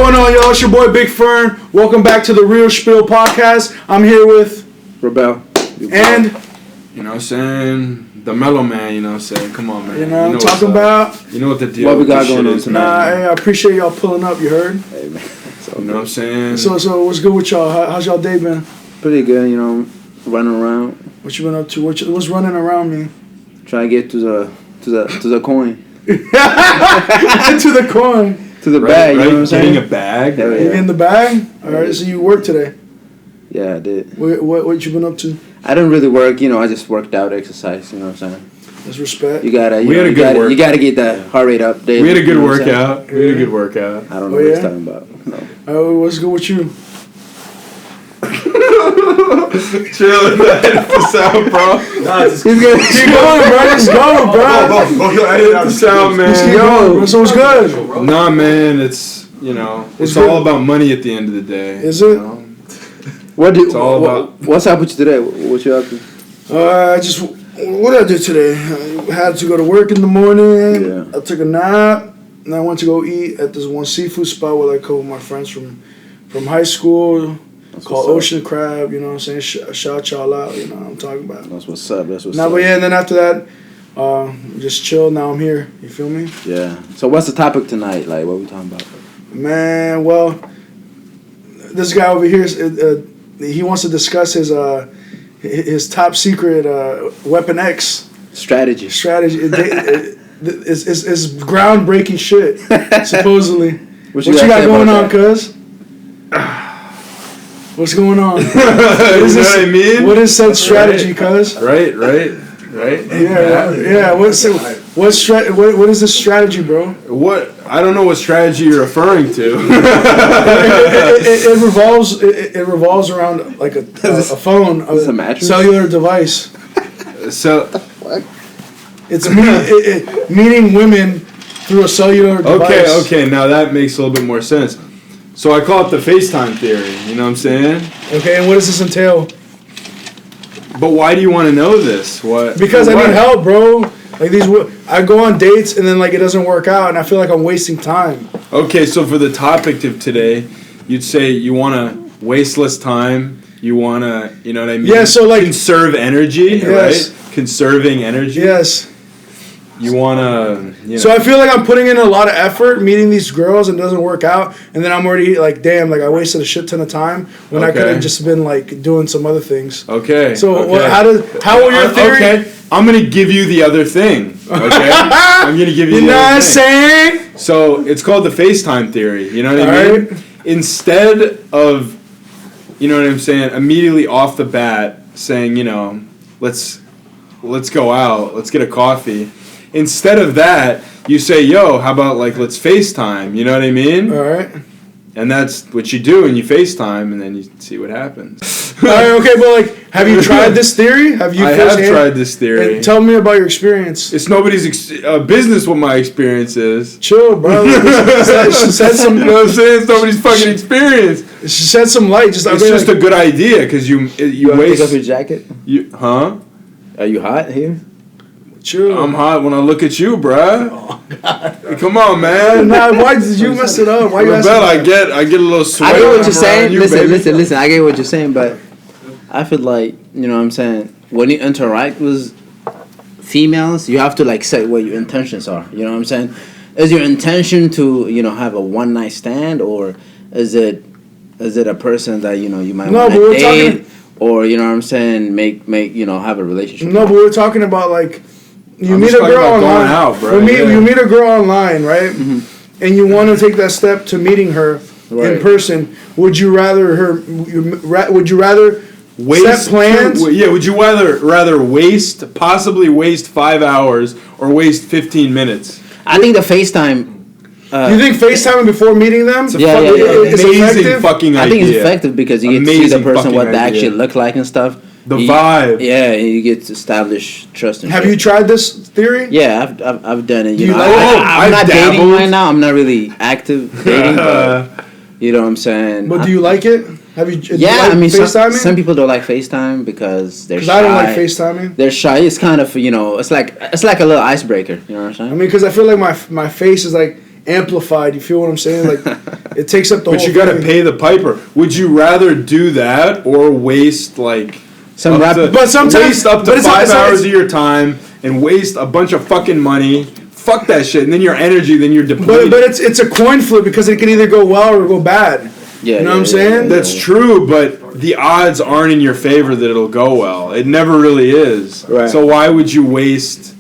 going on, y'all? It's your boy Big Fern. Welcome back to the Real Spiel Podcast. I'm here with Rebel. And you know what I'm saying? The mellow man, you know what I'm saying? Come on, man. You know what I'm talking about? You know what the deal What we got with this going shit on is, tonight? Nah, hey, I appreciate y'all pulling up, you heard? Hey, man. You know what I'm saying? So what's good with y'all? How's y'all day been? Pretty good, you know, running around, What you been up to? What's running around me? trying to get to the coin. To the coin. To the bag, you know what I'm Getting saying? a bag? Hell You yeah. in the bag? Alright, so you work today. Yeah, I did. What you been up to? I didn't really work, you know, I just worked out, exercise, you know what I'm saying? That's respect. You gotta, We had a good work. you gotta get that heart rate up daily. We had a good you know what I'm saying? workout. We had a good workout. I don't know Oh, what yeah? he's talking about. No. What's good with you? Chill, edit the sound, bro. He's gonna Keep going, bro. Just go, bro. Yo, edit the sound, Just keep man. going, bro. So what's good? Nah, man, it's, you know, It's it's all good. about money at the end of the day. Is you it? know? It's all about- what's up with you today? What you up to? What did I do today? I had to go to work in the morning. Yeah. I took a nap, and I went to go eat at this one seafood spot with like a couple of my friends from high school called what's Ocean Crab. You know what I'm saying? Shout y'all out. You know what I'm talking about. That's what's up. That's what's Now, up. but yeah, and then after that, just chill. Now I'm here. You feel me? Yeah. So what's the topic tonight? Like, what we talking about? Man, well, this guy over here, he wants to discuss his top secret Weapon X Strategy. strategy. It's groundbreaking shit, supposedly. What you gotta got say going about on, that? cuz? What's going on? You know what I mean? What is said strategy, cuz? Right? Yeah. What is this strategy, bro? What? I don't know what strategy you're referring to. It revolves around like a phone, Is this a mattress? cellular device. So, It's meeting women through a cellular device. okay, now that makes a little bit more sense. So I call it the FaceTime theory, you know what I'm saying? Okay, and what does this entail? But why do you want to know this? What? Because I what? need help, bro. Like I go on dates and then like it doesn't work out, and I feel like I'm wasting time. Okay, so for the topic of today, you'd say you want to waste less time. You want to, you know what I mean? Yeah, so, like- conserve energy, Yes. right? Conserving energy. Yes. You want to, you know. So I feel like I'm putting in a lot of effort meeting these girls and it doesn't work out, and then I'm already like, damn, like I wasted a shit ton of time when I Okay. could have just been like doing some other things. Okay. So okay. how will your theory? Okay, I'm gonna give you the other thing. Okay, I'm gonna give you. You the know what other I'm thing. saying? So it's called the FaceTime theory. You know what I mean? Alright. Instead of, you know what I'm saying, immediately off the bat saying, you know, let's go out, let's get a coffee. Instead of that, you say, yo, how about like let's FaceTime? You know what I mean? All right. And that's what you do, and you FaceTime, and then you see what happens. All right. Okay, but like, have you tried this theory? Have you? I have firsthand- tried this theory. And tell me about your experience. It's nobody's business what my experience is. Chill, bro. She said some. You know what I'm saying? It's nobody's fucking experience. She said some light. It's Just a good idea because you You want to take off your waste. jacket? Huh? Are you hot here? chill. I'm hot when I look at you, bruh. Oh God. Come on, man. Nah, why did you mess it up? Why you asking Rebel, I that? get a little sweat. I get what when you're I'm saying. around you, Listen, baby. I get what you're saying, but I feel like, you know what I'm saying, when you interact with females, you have to like set what your intentions are. You know what I'm saying? Is your intention to, you know, have a one night stand, or is it a person that, you know, you might No, want but to we're date, talking- or, you know what I'm saying, make you know, have a relationship? No, but we're talking about like you I'm meet just a talking girl about going online. out, bro, You yeah. meet a girl online, right? Mm-hmm. And you want to take that step to meeting her in Right. person. Would you rather Would you rather set plans? Would you rather possibly waste 5 hours or waste 15 minutes? I think the FaceTime. You think FaceTiming before meeting them? It's a Yeah, fucking yeah, yeah. It's amazing effective? fucking idea. I think it's effective because you get to see the Amazing person fucking what they idea. actually look like and stuff. The You- vibe. Yeah, and you get to establish trust and Have shit. you tried this theory? Yeah, I've done it. You You know, like it? I'm I've not dating dabbled. right now. I'm not really active dating, but you know what I'm saying. But do you like it? Have you? Yeah, you like I mean, FaceTiming. some people don't like FaceTime because they're Because shy. I don't like FaceTiming. They're shy. It's kind of, you know, it's like a little icebreaker. You know what I'm saying? I mean, because I feel like my face is like amplified. You feel what I'm saying? Like it takes up the whole But you got to thing. pay the piper. Would you rather do that or waste like Some rap, But sometimes- waste up to but it's- 5 it's- hours of your time and waste a bunch of fucking money? Fuck that shit. And then your energy, then you're depleted. But it's a coin flip because it can either go well or go bad. yeah, You know what I'm saying? That's true, but the odds aren't in your favor that it'll go well. It never really is. Right. So why would you waste?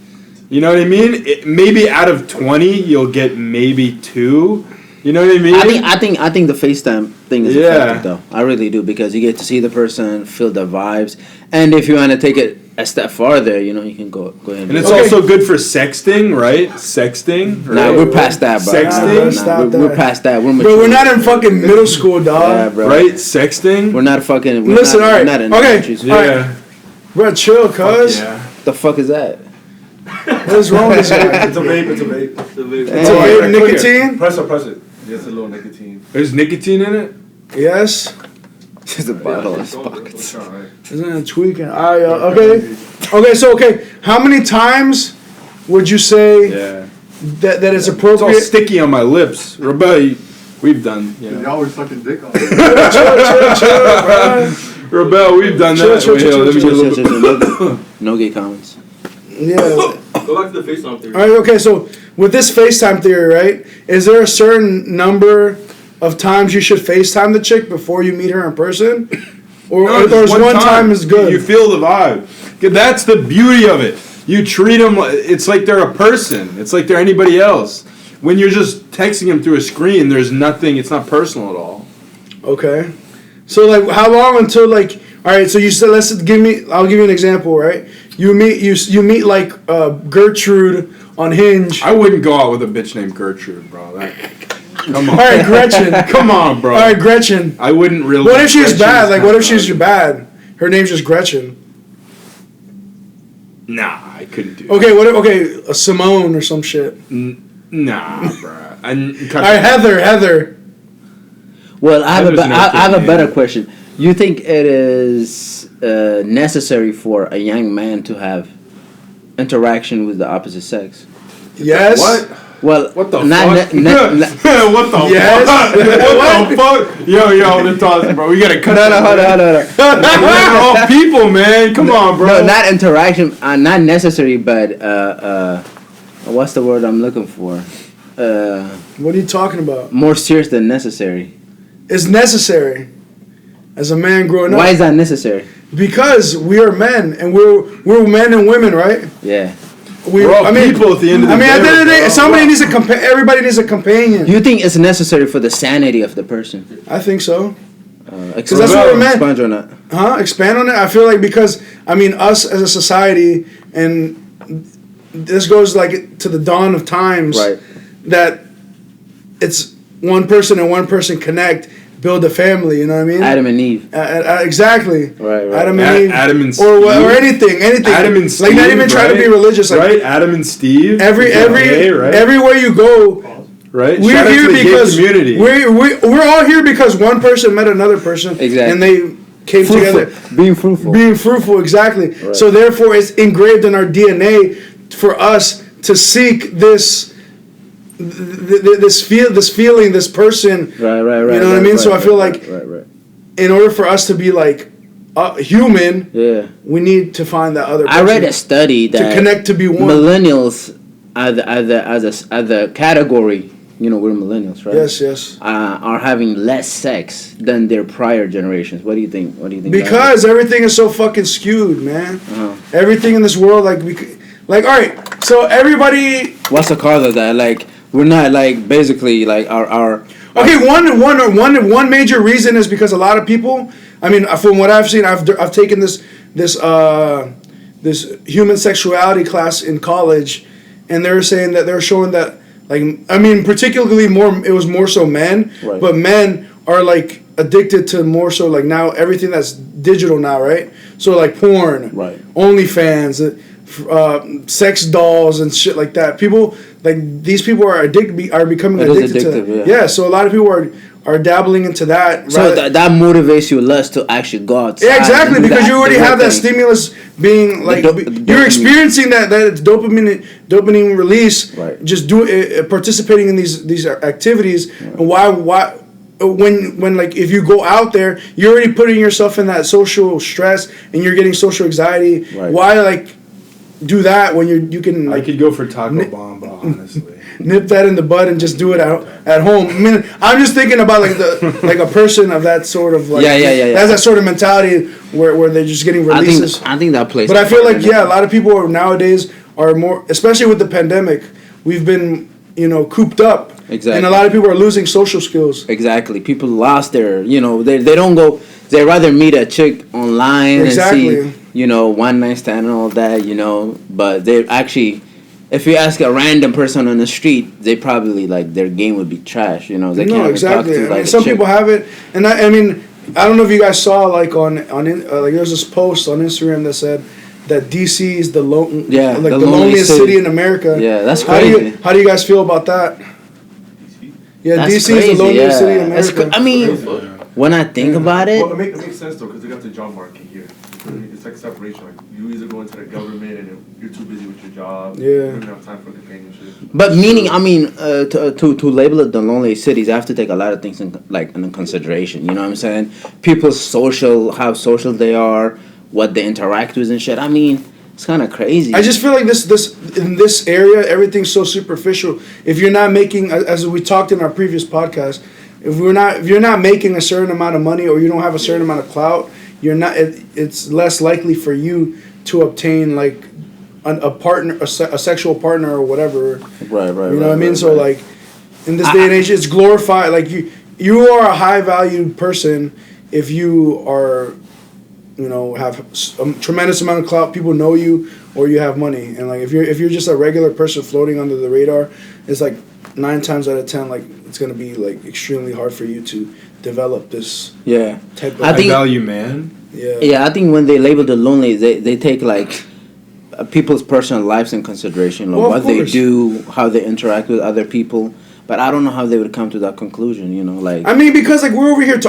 You know what I mean? Maybe out of 20, you'll get maybe 2. You know what I mean? I think the FaceTime thing is effective though. I really do because you get to see the person, feel the vibes, and if you want to take it a step farther, you know, you can go ahead. And it's Okay. also good for sexting, right? Sexting. Right? Nah, we're past that, bro. Sexting? Stop We're that. past that. We're But mature. we're not in fucking middle school, dog. Yeah, bro. Right? Sexting. We're not fucking. We're Listen, not, all right. We're not in Okay. countries. Yeah. All right. Bro, chill, cuz. Yeah. The fuck is that? What is wrong with this guy? It's a vape. It's a vape. It's a vape. It's a Oh, vape yeah, nicotine? Press it. Press it. Just a little nicotine. There's nicotine in it. Yes. Just a bottle of Don't pockets. try, right? Isn't it tweaking? Okay. Okay. How many times would you say Yeah. that it's It's all appropriate? sticky on my lips. Rebel, we've done. You know. Y'all were sucking dick on Chill, bro. Rebel, we've done Chill, that. chill, Wait, chill, let me chill, get a little bit. No gay comments. Yeah. Go back to the FaceTime theory. All right. Okay. So with this FaceTime theory, right? Is there a certain number of times you should FaceTime the chick before you meet her in person, or No, or is just one time is good? You feel the vibe. That's the beauty of it. You treat them. It's like they're a person. It's like they're anybody else. When you're just texting them through a screen, there's nothing. It's not personal at all. Okay. So like, how long until like? All right. So you said I'll give you an example. Right. You meet like Gertrude on Hinge. I wouldn't go out with a bitch named Gertrude, bro. Come on. All right, Gretchen. Come on, bro. All right, Gretchen. I wouldn't really. What if she's bad? Gretchen's Like, what if kinda she's ugly. bad? Her name's just Gretchen. Nah, I couldn't do. Okay. What? Okay, Simone or some shit. Nah, bro. All right, Heather. Well, I have Heather's an I have a okay better name. question. You think it is necessary for a young man to have interaction with the opposite sex? Yes. What? Well, What the not fuck? ne- ne- ne- What the Yes. fuck? What the fuck? Yo, they're talking, bro. We gotta cut no, that. hold on. We're all people, man. Come on, bro. No, not interaction. Not necessary, but what's the word I'm looking for? What are you talking about? More serious than necessary. It's necessary. As a man growing up. Why is that necessary? Because we are men, and we're men and women, right? Yeah. We're all people at the end of the day. at the end of the day, bro. somebody needs a everybody needs a companion. You think it's necessary for the sanity of the person? I think so. Because that's what we're meant. Expand on that. Huh? Expand on it. I feel like because us as a society, and this goes like to the dawn of times, Right. that it's one person and one person connect, build a family. You know what I mean? Adam and Eve. Exactly. Right. Adam and Eve. Adam and or Steve. anything. Adam and Steve. Like not even trying to be right? religious. Like right? Adam and Steve. every right? everywhere you go. right? We're Shout out to here the gay because community. we're all here because one person met another person, Exactly. and they came together, Being fruitful. being fruitful. Exactly. Right. So therefore, it's engraved in our DNA for us to seek this feeling, this person. Right. You know what I mean? So I feel like Right. in order for us to be like human, Yeah. we need to find that other person. I read a study to that connect to be one. millennials as a category, you know, we're millennials, right? Yes. Are having less sex than their prior generations. What do you think? Because everything is so fucking skewed, man. Uh-huh. Everything in this world, all right. So everybody. What's the cause of that? Like, we're not like basically like our. Okay, one major reason is because a lot of people. I mean, from what I've seen, I've taken this human sexuality class in college, and they're saying that they're showing that, like, I mean, particularly it was more so men, Right. but men are like addicted to more so like now everything that's digital now, right? So like porn, Right. OnlyFans, sex dolls and shit like that. People like these people are becoming It is addicted to addictive, that. yeah. Yeah, so a lot of people are dabbling into that. So that motivates you less to actually go outside. Yeah, exactly, because you already have that thing. stimulus being like the you're dopamine. experiencing that dopamine release. Right. Just participating in these activities, and why when like if you go out there, you're already putting yourself in that social stress and you're getting social anxiety. Right. Why like do that when you can I like could go for Taco Bomba, honestly. nip that in the bud and just do it out at home. I mean, I'm just thinking about like like a person of that sort of like Yeah. has that sort of mentality where they're just getting releases. I think that plays. But I feel like a lot of people nowadays are more, especially with the pandemic. We've been cooped up, Exactly. and a lot of people are losing social skills. Exactly. People lost their, they don't go. They rather meet a chick online Exactly. and see, one night stand and all that, But they actually, if you ask a random person on the street, they probably like their game would be trash. They can't No, even exactly. talk to I like mean, a some chick. people have it, and I mean, I don't know if you guys saw like like there's this post on Instagram that said that DC is the loneliest city in America. Yeah, that's How do crazy. how do you guys feel about that? Yeah, That's DC is crazy, the loneliest city in That's America. I mean, when I think about it, Well, it makes sense though, because they got the job market here. It's like separation. Like you either go into the government and you're too busy with your job. Yeah. You don't have time for companionship. but meaning, I mean, to label it the loneliest cities, I have to take a lot of things in consideration. You know what I'm saying? People's how social they are, what they interact with and shit. I mean, it's kind of crazy. I just feel like this in this area, everything's so superficial. If you're not making, as we talked in our previous podcast, if you're not making a certain amount of money or you don't have a certain amount of clout, you're not. It's less likely for you to obtain like a partner, a sexual partner or whatever. Right. You know what I mean? So like, in this day and age, it's glorified. Like you are a high valued person if you are. Have a tremendous amount of clout. People know you, or you have money. And like, if you're just a regular person floating under the radar, it's like 9 times out of 10, like it's gonna be like extremely hard for you to develop this type of. I think- value man. Yeah, I think when they label the lonely, they take like people's personal lives in consideration, like Well, of what they course. do, how they interact with other people. But I don't know how they would come to that conclusion. Like I mean, because like we're over here.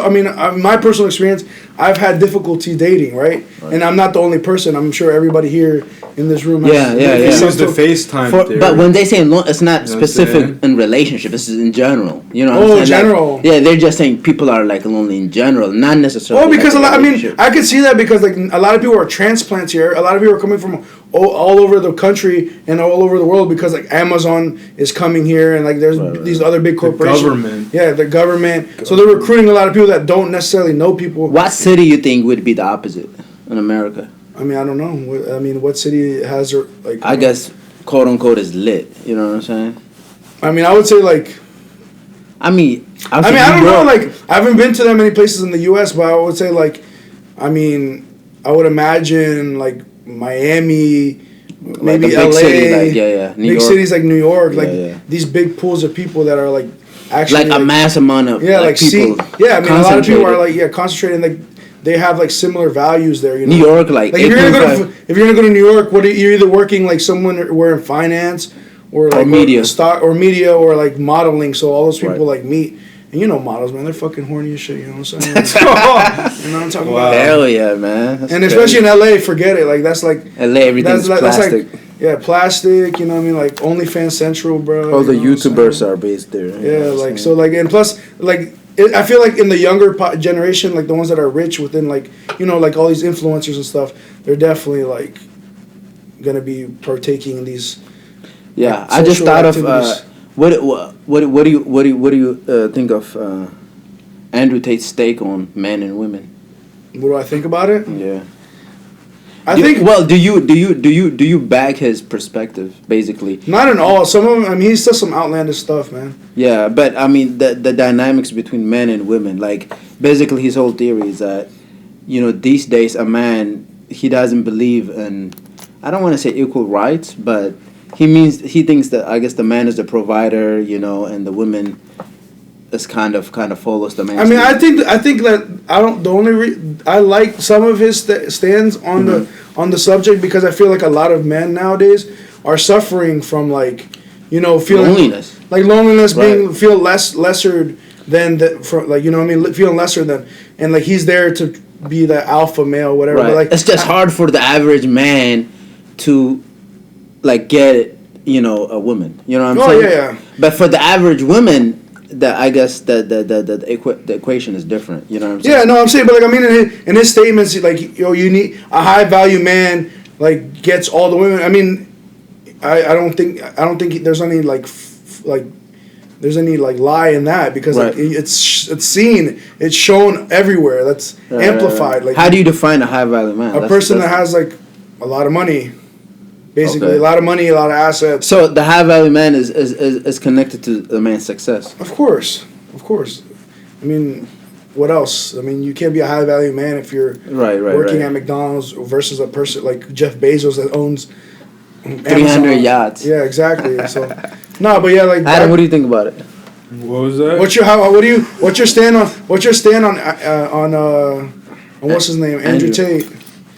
My personal experience, I've had difficulty dating, right? And I'm not the only person. I'm sure everybody here in this room. Yeah. This is the So- FaceTime theory. but when they say it's not You know what I'm specific saying? in relationship. This is in general. You know. Oh, what I'm saying? general. Like, yeah, they're just saying people are like lonely in general, not necessarily. Well, because like, I mean, relationship. I could see that because like a lot of people are transplants here. A lot of people are coming from all over the country and all over the world because like Amazon is coming here and like there's these other big corporations. government. Yeah, the government. So they're recruiting a lot of people that don't necessarily know people. What city you think would be the opposite in America? I mean, I don't know. I mean, what city has their like? I guess quote unquote is lit. You know what I'm saying? I mean, I would say like. I mean, I don't know. Like, I haven't been to that many places in the U.S., but I would say like, I mean, I would imagine like Miami, maybe a big L.A. city, like, New big York. cities like New York, like Yeah. these big pools of people that are like actually like a mass amount of yeah, like see, people. yeah. I mean, a lot of people are concentrated. like concentrating. Like they have like similar values there. You know? New York, like Like if you're gonna 8.5 if you're gonna go to New York, you're either working like someone we're in finance or like media. stock or media or like modeling. So all those people Right. like meet. And models, man, they're fucking horny as shit. You know what I'm saying? You know what I'm talking about? Hell yeah, man. That's And crazy. especially in LA, forget it. Like that's like LA, everything's that's plastic. like yeah, plastic. You know what I mean? Like OnlyFans Central, bro. All the you know what I'm YouTubers saying? are based there. Yeah, like so, like and plus, like I feel like in the younger generation, like the ones that are rich within, like like all these influencers and stuff, they're definitely like gonna be partaking in these. Yeah, like, I just social thought activities. of what do you think of Andrew Tate's take on men and women? What do I think about it? Yeah. I think Well, do you back his perspective basically? not in all. Some of them. I mean, he says some outlandish stuff, man. Yeah, but I mean the dynamics between men and women. Like basically, his whole theory is that these days a man he doesn't believe in. I don't want to say equal rights, but he thinks that I guess the man is the provider, and the woman is kind of follows the man. I mean, I think that I don't. The only I like some of his stands on Mm-hmm. the subject because I feel like a lot of men nowadays are suffering from like feeling Loneliness. like loneliness, Right. feel lessered than for like you know what I mean, feeling lesser than, and like he's there to be the alpha male, whatever. Right. But like it's just hard for the average man to like get a woman. You know what I'm saying? Yeah. But for the average woman, I guess the equation is different. You know what I'm saying? Yeah, no, I'm saying, but like I mean, in his statements, like you need a high value man, like gets all the women. I mean, I don't think there's any there's any like lie in that because Right. like it's seen, it's shown everywhere. That's amplified. Like how do you define a high value man? a person that has like a lot of money, basically a lot of money, a lot of assets. So the high value man is connected to the man's success. Of course. I mean, what else? I mean, you can't be a high value man if you're working at McDonald's versus a person like Jeff Bezos that owns 300 yachts. Yeah, exactly. So, no, but yeah, like Adam, what do you think about it? What was that? What's your stand on what's his name? Andrew Tate.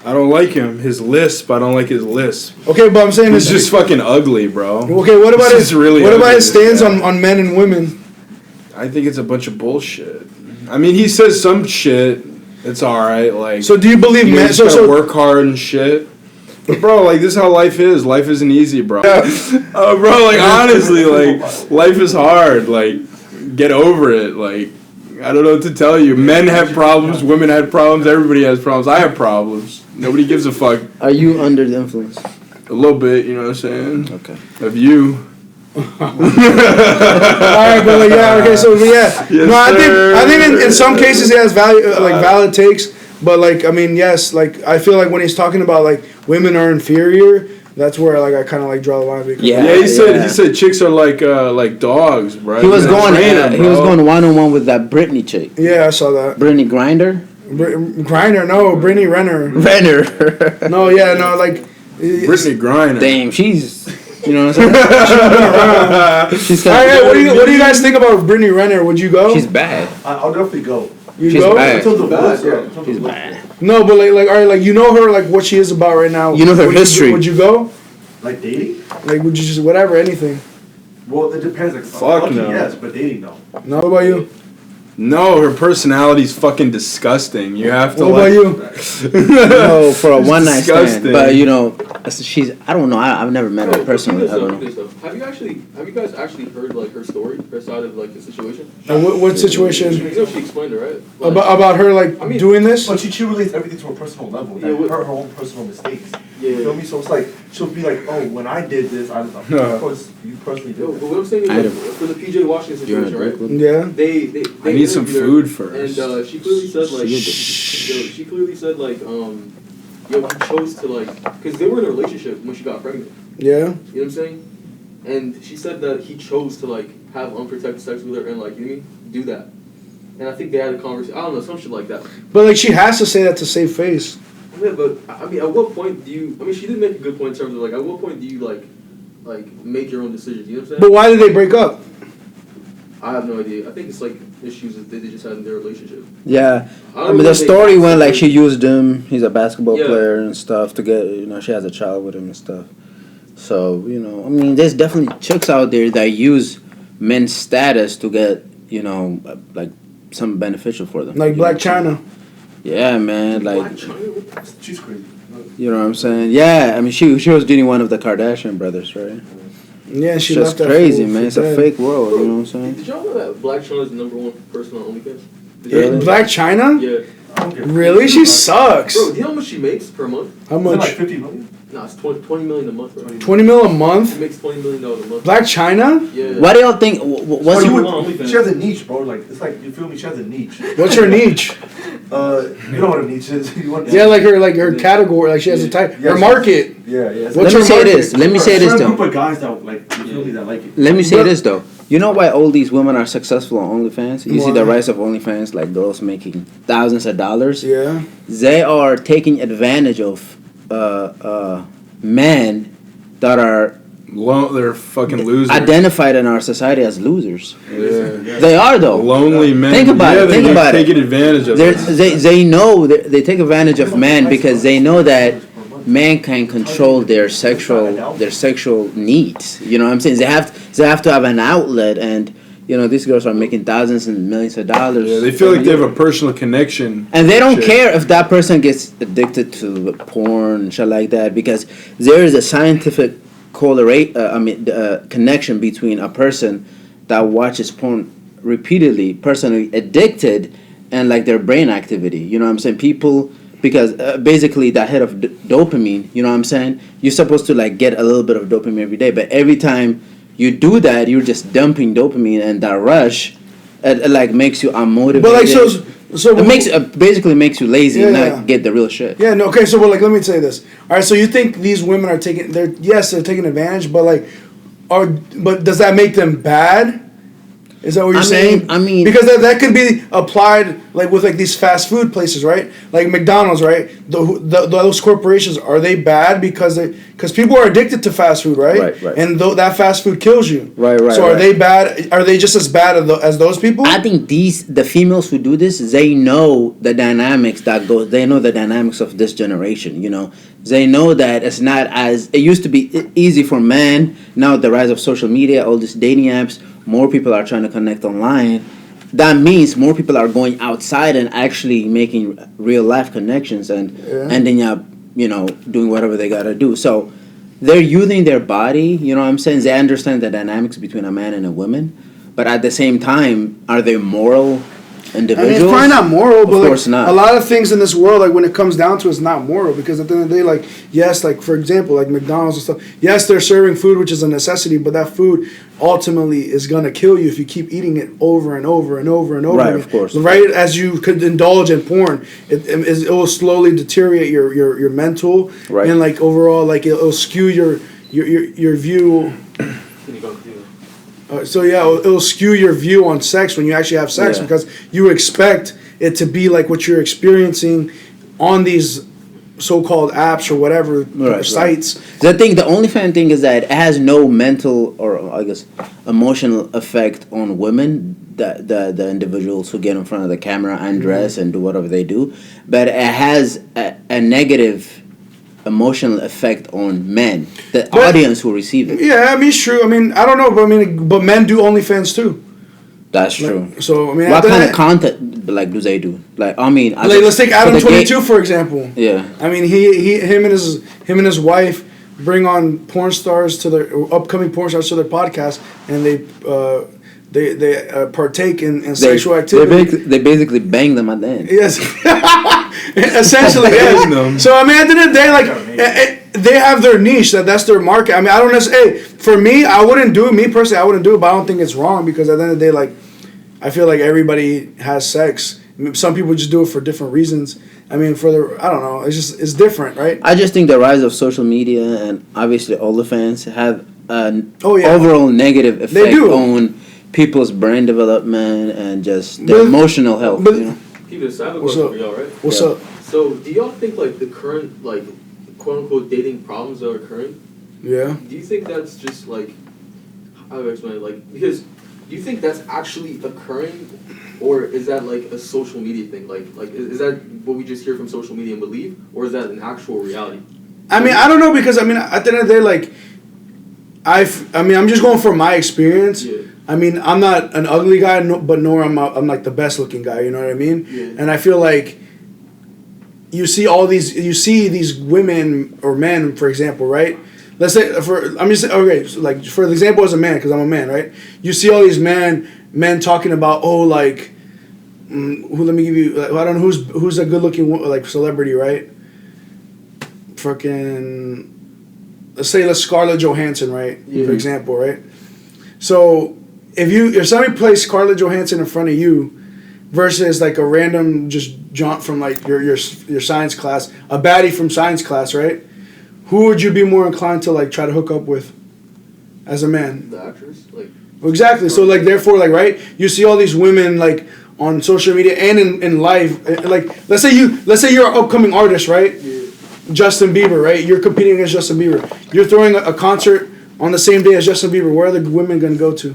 I don't like him. His lisp. I don't like his lisp. Okay, but I'm saying He's just fucking ugly, bro. Okay, what about This is really what about ugly, his stands this guy. on men and women? I think it's a bunch of bullshit. I mean, he says some shit. It's all right. Like, So do you believe you men? just gotta work hard and shit. But bro, like this is how life is. Life isn't easy, bro. Bro, like honestly, like life is hard. Like, get over it. Like, I don't know what to tell you. Men have problems. Women have problems. Everybody has problems. I have problems. Nobody gives a fuck. Are you under the influence? A little bit, you know what I'm saying? Okay. Of you. Alright, but like, yeah, okay, so yeah. Yes, no, sir. I think in some cases he has valid takes, but like I mean, yes, like I feel like when he's talking about like women are inferior, that's where like I kind of like draw the line. Because, Yeah, he said chicks are like dogs, bro. He was going he was going 1-on-1 with that Britney chick. Yeah, I saw that. Britney Grinder? Griner, no, Brittany Renner. Renner. No, yeah, no, like Brittany Griner. Damn, she's, you know what I'm saying? She's all right, what do you guys think about Brittany Renner? Would you go? She's bad. I'll definitely go. You she's go? bad. Until the voice, yeah. Until She's the voice. bad. No, but like all right, like you know her, like what she is about right now. You know her Would history. Would you go? Like dating? Like would you just whatever, anything? Well, it depends. Like, Fuck fucking no. yes, but dating no. No, what about you? No, her personality's fucking disgusting. You have to. What about you? No, for a It's one night stand. disgusting. But you know, she's. I don't know. I've never met her personally. I don't know. Have you guys actually heard like her story, her side of like the situation? What situation? You know she explained it, right? Like, About her like I mean, doing this? But she relates everything to a personal level. Yeah, Like, what- her own personal mistakes. Yeah. You feel me? So it's like she'll be like, oh, when I did this, of course you personally Yo, did but it. what I'm saying is I like, don't- for the PJ Washington You're situation, a right? Brooklyn? Yeah. They I need some interviewed her, food first. And she clearly said like, She she clearly said like, yo, he chose to like, because they were in a relationship when she got pregnant. Yeah. You know what I'm saying? And she said that he chose to like have unprotected sex with her and like, you know what I mean? Do that. And I think they had a conversation. I don't know, some shit like that. But like she has to say that to save face. Yeah, but I mean, at what point do you? I mean, she did make a good point in terms of like, at what point do you like make your own decisions? You know what I'm saying? But why did they break up? I have no idea. I think it's like issues that they just had in their relationship. Yeah. I I don't mean, know the if they story got went like something- she used him. He's a basketball Yeah. player and stuff to get, she has a child with him and stuff. So, I mean, there's definitely chicks out there that use men's status to get, like something beneficial for them. Like You Black know? China. Yeah, man. Like, Black China? She's crazy. you know what I'm saying? Yeah, I mean, she was dating one of the Kardashian brothers, right? Yeah, she It's left just that crazy, fool man. for It's a dead. fake world, you know what I'm saying? Did y'all know that Black China is the #1 person on OnlyFans? Did Yeah. y'all know that? Black China? Yeah. I don't give a Really? fuck. She sucks. Bro, do you know how much she makes per month? How Is it like much? 50 million? Nah, it's 20 million a month, bro. 20 mil a She month? makes $20 million a month. Black China? Yeah. Why do y'all think? What's Oh, you the, would- on OnlyFans. She has a niche, bro. Like it's like you feel me. She has a niche. What's her niche? You know what a niche is. You want Yeah, like her category. Like she has a type. Yeah, Her she- market. Yeah. What's let me her say market? this. Let me say this Certain group though. of guys that like you feel me that like it. Let me say this though. You know why all these women are successful on OnlyFans? You see the Why? rise of OnlyFans, like girls making thousands of dollars. Yeah. They are taking advantage of men that are They're fucking losers. identified in our society as losers. Yeah. They are though. Lonely men. Think about it, think about it. Taking advantage of They're- it. They know they take advantage of men because they know that men can control their sexual needs. You know what I'm saying? They have to have an outlet, and You know, these girls are making thousands and millions of dollars. Yeah, they feel like they have a personal connection. And they don't Shit. care if that person gets addicted to porn and shit like that, because there is a scientific connection between a person that watches porn repeatedly, personally addicted, and like their brain activity. You know what I'm saying? People, because basically that hit of dopamine, you know what I'm saying? You're supposed to like get a little bit of dopamine every day, but every time you do that, you're just dumping dopamine, and that rush, it like makes you unmotivated. But like so it basically makes you lazy and not get the real shit. Yeah, no, okay, so well, like let me say this. All right, so you think these women are they're taking advantage, but like but does that make them bad? Is that what you're saying? I mean, because that could be applied like with like these fast food places, right? Like McDonald's, right? Those corporations, are they bad because people are addicted to fast food, right? Right. And that fast food kills you. Right. So are they bad? Are they just as bad as those people? I think the females who do this, they know the dynamics that goes. They know the dynamics of this generation. You know, they know that it's not as it used to be easy for men. Now the rise of social media, all these dating apps. More people are trying to connect online. That means more people are going outside and actually making real life connections and ending up, you know, doing whatever they gotta do. So they're using their body, you know what I'm saying? They understand the dynamics between a man and a woman. But at the same time, are they moral individuals? I mean, it's probably not moral, but of course like, not. A lot of things in this world, like when it comes down to it, it's not moral, because at the end of the day, like, yes, like for example, like McDonald's and stuff, yes, they're serving food, which is a necessity, but that food ultimately is going to kill you if you keep eating it over and over and over and over right, again. Of course. Right, as you could indulge in porn, it will slowly deteriorate your mental, right. And like overall, like it'll skew your view. So yeah, it'll skew your view on sex when you actually have sex, because you expect it to be like what you're experiencing on these so-called apps or whatever sites. The OnlyFans thing is that it has no mental or I guess emotional effect on women, the individuals who get in front of the camera, undress and do whatever they do, but it has a negative emotional effect on men, the audience who receive it. Yeah, I mean, it's true. I mean, I don't know, but men do OnlyFans too. That's true. So I mean, what kind of content like do they do? Like I mean, let's take Adam 22 for example. Yeah. I mean, him and his wife bring on porn stars to their upcoming porn stars to their podcast, and they partake in sexual activity. They basically bang them at the end. Yes, essentially. Yes. So I mean, at the end of the day, like they have their niche. That's their market. I mean, I don't necessarily. Hey, for me, I wouldn't do it. Me personally, I wouldn't do it. But I don't think it's wrong, because at the end of the day, like I feel like everybody has sex. I mean, some people just do it for different reasons. I mean, I don't know. It's different, right? I just think the rise of social media and obviously OnlyFans have an yeah. overall negative effect on people's brain development and just their emotional health. But, you know? Keep it a cyber question for y'all, right? What's up? So, do y'all think like the current like quote unquote dating problems that are occurring? Yeah. Do you think that's just like how do I explain it? Like because do you think that's actually occurring, or is that like a social media thing? Like is that what we just hear from social media and believe, or is that an actual reality? I mean, I don't know, because I mean, at the end of the day, like I mean, I'm just going from my experience. Yeah. I mean, I'm not an ugly guy, but nor I'm like the best looking guy. You know what I mean? Yeah. And I feel like you see these women or men, for example, right? Let's say so like for the example as a man, because I'm a man, right? You see all these men talking about let me give you, I don't know who's a good looking like celebrity, right? Fucking, let's Scarlett Johansson, right? Yeah. For example, right? So if somebody plays Scarlett Johansson in front of you versus like a random just jaunt from like your science class, a baddie from science class, right? Who would you be more inclined to like try to hook up with as a man? The actress, like. Well, exactly. So like therefore like right, you see all these women like on social media and in live, like let's say you're an upcoming artist, right? Yeah. Justin Bieber, right? You're competing against Justin Bieber. You're throwing a concert on the same day as Justin Bieber. Where are the women gonna go to?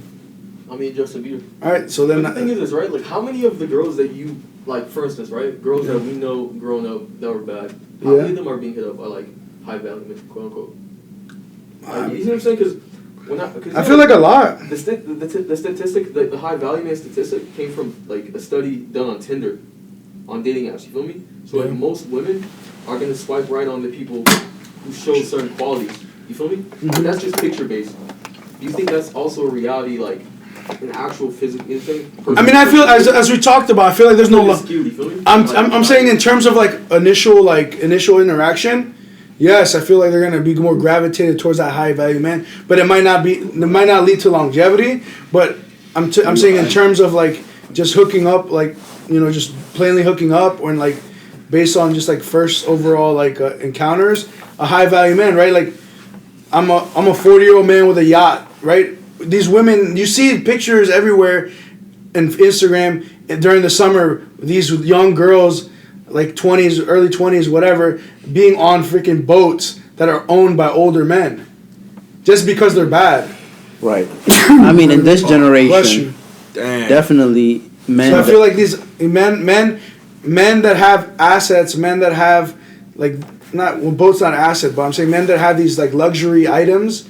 I mean, Justin Bieber. All right, so then. But the thing is this, right? Like, how many of the girls that you like, for instance, right? Girls that we know growing up that were bad. How many of them are being hit up by like high value men, quote unquote? Like, you see what I'm saying? Because I feel like a lot. The statistic, the high value man statistic came from like a study done on Tinder, on dating apps. You feel me? So like most women are gonna swipe right on the people who show certain qualities. You feel me? But that's just picture based. Do you think that's also a reality, like an actual physical thing? I mean, I feel as we talked about, I feel like there's no. Skewed, you feel me? I'm saying in terms of like initial interaction. Yes, I feel like they're gonna be more gravitated towards that high value man, but it might not lead to longevity. But I'm saying in terms of like just hooking up, like just plainly hooking up, or like based on just like first overall like encounters, a high value man, right? Like I'm a 40-year-old man with a yacht, right? These women, you see pictures everywhere, in Instagram during the summer. These young girls, like 20s, early 20s, whatever, being on freaking boats that are owned by older men, just because they're bad. Right. I mean, in this generation, definitely men. So I feel like these men that have assets, men that have like boats not an asset, but I'm saying men that have these like luxury items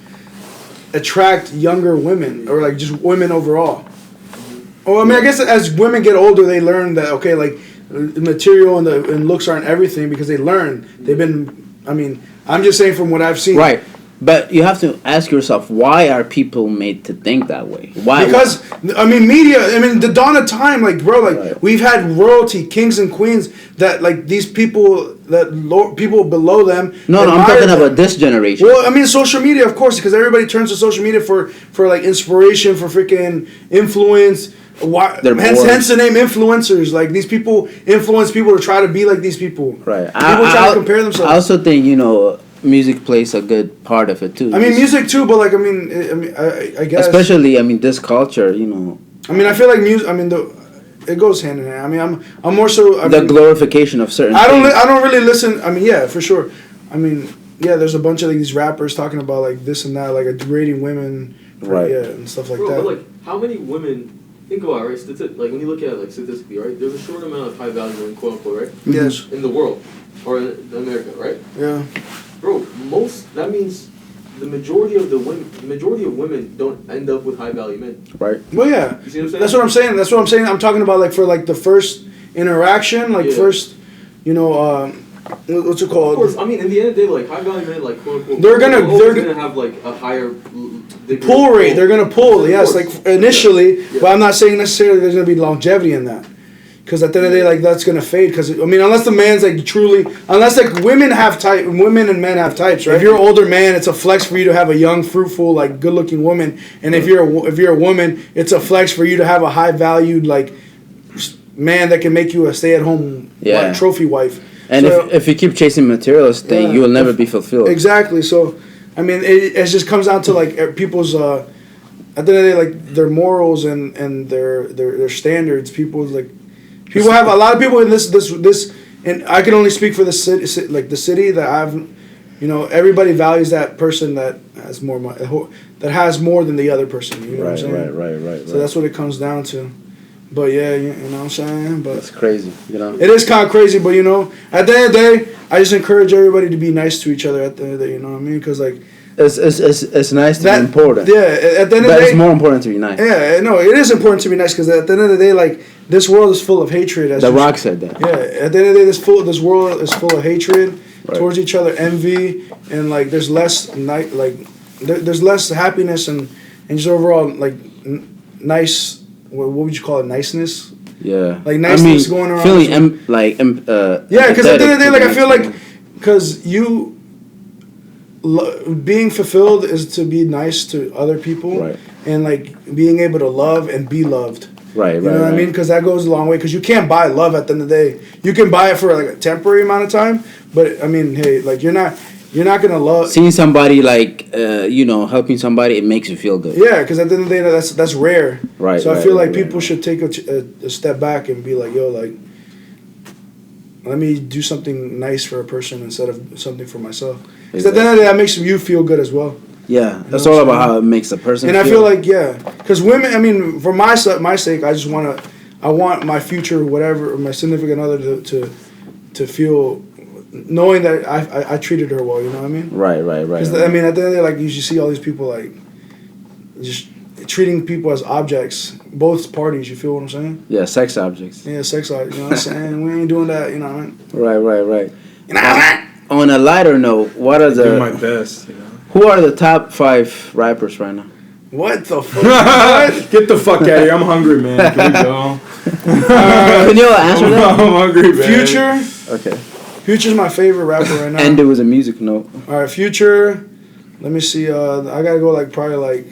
attract younger women, or like just women overall. Oh, I mean, I guess as women get older, they learn that like the material and looks aren't everything, because they learn. They've been. I mean, I'm just saying from what I've seen. Right. But you have to ask yourself, why are people made to think that way? Why? Because, I mean, media, the dawn of time, like, bro, like, right. We've had royalty, kings and queens, that, like, these people, people below them. No, I'm talking about this generation. Well, I mean, social media, of course, because everybody turns to social media for like, inspiration, for freaking influence. Hence the name influencers. Like, these people influence people to try to be like these people. Right. People try to compare themselves. I also think, music plays a good part of it too. I mean, music too, but like, I guess. Especially, this culture, I mean, I feel like music. It goes hand in hand. I mean, I'm more so. The glorification of certain. I don't really listen. I mean, yeah, for sure. I mean, yeah, there's a bunch of like these rappers talking about like this and that, like degrading women, right? Yeah, and stuff like that. But like, how many women? Think about it, right? Like when you look at it, like statistically, right? There's a short amount of high value women, quote unquote, right? Yes. In the world, or in America, right? Yeah. Bro, that means the majority of women don't end up with high value men. Right. Well, yeah. You see what I'm saying? That's what I'm saying. I'm talking about like for like the first interaction, like first, what's it called? Of course, I mean, in the end of the day, like high value men, like quote unquote, they're gonna have like a higher pull rate. They're gonna pull, yes, like initially, yeah. but I'm not saying necessarily there's gonna be longevity in that. Because at the end of the day, like, that's going to fade. Because, unless the man's, like, truly... Unless, like, women and men have types, right? If you're an older man, it's a flex for you to have a young, fruitful, like, good-looking woman. And if you're a woman, it's a flex for you to have a high-valued, like, man that can make you a stay-at-home trophy wife. And so, if you keep chasing materialist thing, you will never be fulfilled. Exactly. So, it just comes down to, like, people's... at the end of the day, like, their morals and their standards. People's, like... People have a lot of people in this, and I can only speak for the city, like the city that I've, everybody values that person that has more money, that has more than the other person. You know what I'm saying? Right. So that's what it comes down to. But yeah, you know what I'm saying. But it's crazy, It is kind of crazy, but at the end of the day, I just encourage everybody to be nice to each other. At the end of the day, you know what I mean? Because like. It's nice to be important. Yeah, at the end of the day, it's more important to be nice. Yeah, no, it is important to be nice because at the end of the day, like this world is full of hatred. The Rock said that. Yeah, at the end of the day, this world is full of hatred towards each other, envy, and like there's less there's less happiness and just overall like nice. What would you call it? Niceness. Yeah. Like niceness going around. Feeling yeah, because at the end of the day, like I feel like because you. Being fulfilled is to be nice to other people, and like being able to love and be loved. Right, you know what I mean? Because that goes a long way. Because you can't buy love at the end of the day. You can buy it for like a temporary amount of time, but I mean, hey, like you're not gonna love seeing somebody like helping somebody. It makes you feel good. Yeah, because at the end of the day, that's rare. Right. So I feel like people should take a step back and be like, yo, like. Let me do something nice for a person instead of something for myself. Because at the end of the day, that makes you feel good as well. Yeah, that's all about how it makes a person feel. And I feel like, because women, for my sake, I want my future, whatever, my significant other to feel, knowing that I treated her well, you know what I mean? Right. Because, at the end of the day, like, you should see all these people, like, just treating people as objects. Both parties. You feel what I'm saying? Yeah, sex objects. Yeah, sex objects. You know what I'm saying? We ain't doing that. You know what I mean? Right. You know what I mean? On a lighter note, what are Do my the best. You know. who are the top 5 rappers right now? What the fuck? What? Get the fuck out of here! I'm hungry, man. Can we go? Can you answer that? I'm hungry, man. Future. Okay. Future's my favorite rapper right now. And there was a music note. All right, Future. Let me see. I gotta go probably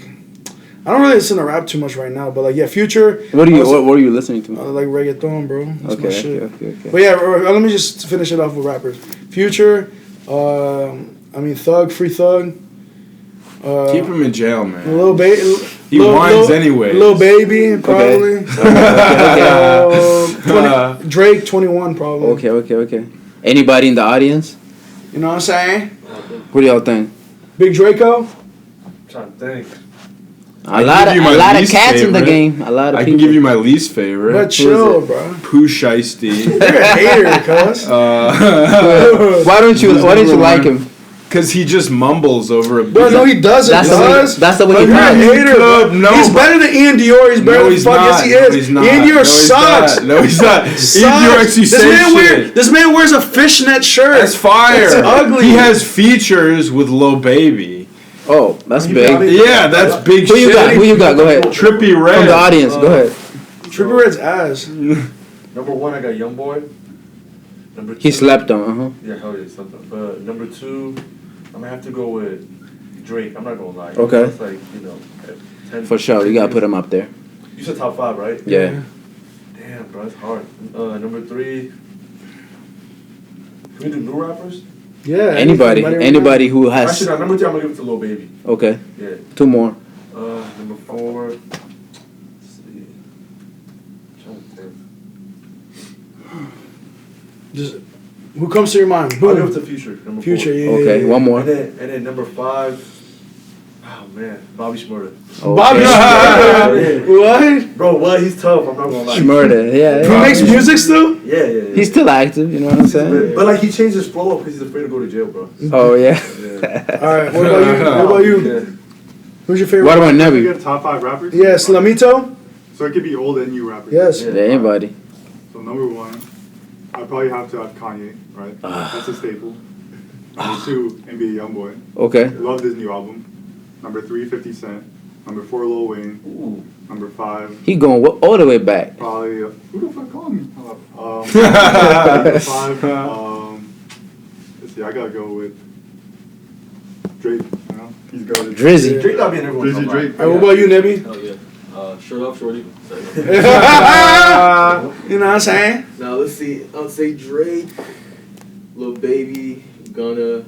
I don't really listen to rap too much right now, but yeah, Future. What are you listening to? Like reggaeton, bro. That's my shit. Okay. But yeah, let me just finish it off with rappers. Future. Thug, Free Thug. Keep him in jail, man. Little baby. He whines anyway. Little Baby, probably. Okay. Drake, 21, probably. Okay. Anybody in the audience? You know what I'm saying? What do y'all think? Big Draco. I'm trying to think. A lot of cats in the game. A lot of I people. can give you my least favorite. But chill, bro. Pooh Shiesty. You're a hater, cuz. Why don't you like him? Because he just mumbles over a beat. Bro, no, he doesn't. That's the way he You're a talks. hater, bro. No, he's better than Ian Dior. He's better than fuck. Yes, he is. No, he's not. Ian Dior No, he's sucks. not. No, he's not. Ian Dior actually says shit. This man wears a fishnet shirt. That's fire. It's ugly. He has features with Lil Baby. Oh, that's big. Yeah, that's big Who shit. you got? Go ahead. Trippy Red. From the audience, go ahead. Trippie Red's ass. Number 1, I got YoungBoy. Number 2. He slept on. Yeah, hell yeah, something. But number 2, I'm gonna have to go with Drake. I'm not gonna lie. Okay. It's like 10. For sure, you gotta put him up there. You said top 5, right? Yeah. Damn, bro, it's hard. Number 3. Can we do new rappers? Yeah. Anybody who has. Actually, no, number 3, I'm gonna give it to Lil Baby. Okay. Yeah. 2 more. Number 4. Let's see. I'm trying to think. Just who comes to your mind? I'll give it to Future. Number 4. Future, yeah. Okay, one more. And then number 5. Oh man, Bobby Shmurda. Okay. Bobby Shmurda. What? Bro, what? He's tough. I'm not gonna lie. Shmurda, yeah. He makes music still? Yeah. He's still active, you know what I'm saying? But he changed his flow up because he's afraid to go to jail, bro. Oh, yeah. All right, what about you? Yeah. Who's your favorite? What about You Nevi? got top 5 rappers? Yes, Lamito? So it could be old and new rappers. Yes. Yeah, anybody. So number 1, I'd probably have to have Kanye, right? That's a staple. Number 2, NBA YoungBoy. Okay. Love this new album. Number 3, 50 Cent. Number 4, Lil Wayne. Number 5, He going all the way back. probably who the fuck called me? Number 5, let's see, I gotta go with Drake. You know, he's got it. Drizzy. Drake gotta be in everyone's Drizzy top Drake. All right, what about you, Nebby? Hell yeah. Shirt off, shorty. You know what I'm saying? Now let's see. I'll say Drake, Lil Baby, Gunna.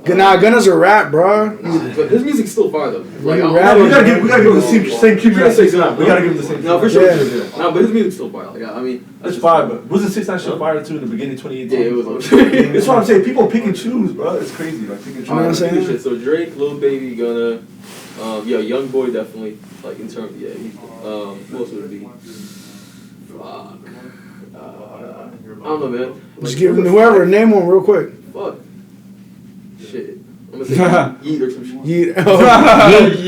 Gunna's a rap, bro. But his music's still fire though. Like, You I don't- rap, We gotta give him the same treatment as 6 9 We gotta give him the same. No, for sure. Yeah. No, but his music's still fire. Like, I mean, That's fire, but wasn't 6 9 shit fire too in the beginning 2018? Yeah, it was. Okay. That's what I'm saying. People pick and choose, bro. It's crazy. Like pick and choose. You know what I'm saying? Shit. So Drake, Lil Baby, Gunna, Young Boy definitely. Like in terms, who else would it be? Fuck. I don't know, man. Just give him whoever, name one real quick. Fuck. Shit. I'm gonna say Yeet or some shit. Yeet. I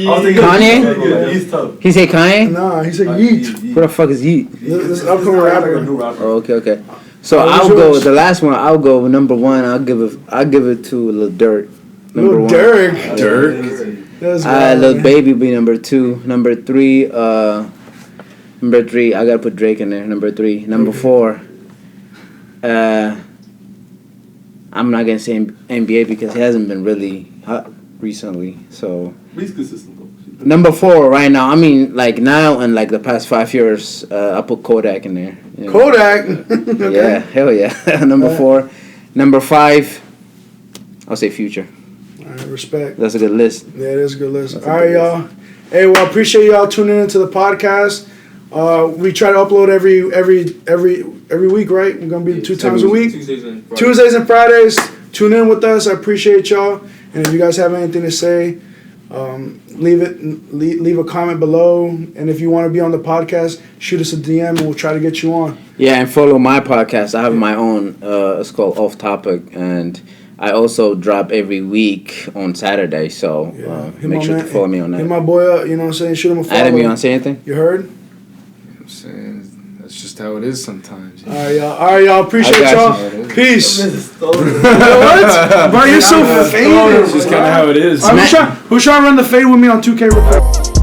was thinking Kanye? Yeah, he's tough. He say Kanye? Nah, he said Yeet. Who the fuck is Yeet? This is upcoming rapper. Oh, okay. So Oh, I'll who's go yours? the last one. I'll go with number 1. I'll give it to Lil Durk. Number Lil 1. Durk. Dirk. That's wild, Lil man. Baby be number 2. Number 3. Number 3. I gotta put Drake in there. Number 3. Number 4. I'm not gonna say NBA because he hasn't been really hot recently. So He's consistent though. number 4 right now. I mean, like now and like the past 5 years, I put Kodak in there. You know? Kodak. Yeah, hell yeah. Number 4. Number 5. I'll say Future. All right, respect. That's a good list. Yeah, it is a good list. That's a All good right, y'all. Hey, well, I appreciate y'all tuning into the podcast. We try to upload every week, right? We're gonna be 2 times a week. Tuesdays and Fridays. Tune in with us. I appreciate y'all. And if you guys have anything to say, leave a comment below. And if you want to be on the podcast, shoot us a DM and we'll try to get you on. Yeah, and follow my podcast. I have my own. It's called Off Topic, and I also drop every week on Saturday, so Hit make my sure to man- follow me on Hit that. my boy up, you know what I'm saying? Shoot him a follow. Adam, you want to say anything? You heard? I'm saying that's just how it is sometimes. All right, y'all. All right, y'all. Appreciate I got y'all. Peace. Stolen. What? Bro, you're so faded. It's just kind of how it is. All right, who's trying to run the fade with me on 2K real quick?